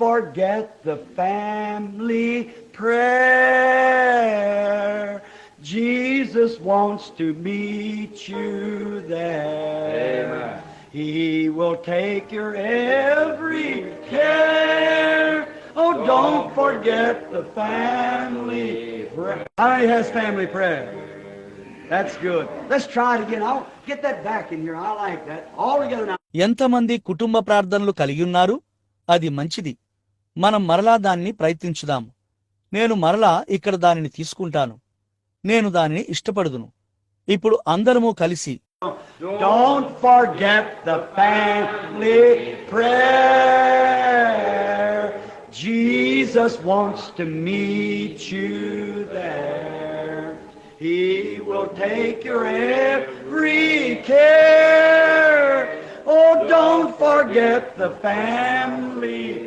forget the family prayer. Jesus wants to meet you there. Amen. He will take your every care. Oh, don't forget the family prayer. How many has family prayer? That's good. Let's try it again. I'll get that back in here. I like that. All together now. ఎంతమంది కుటుంబ ప్రార్థనలు కలిగి ఉన్నారు? అది మంచిది. మనం మరలా దాన్ని ప్రయత్నించుదాం. నేను మరలా ఇక్కడ దానిని తీసుకుంటాను. నేను దానిని ఇష్టపడుదును. ఇప్పుడు అందరము కలిసి Don't forget the family prayer. Jesus wants to meet you there. He will take your every care. Oh, don't forget the family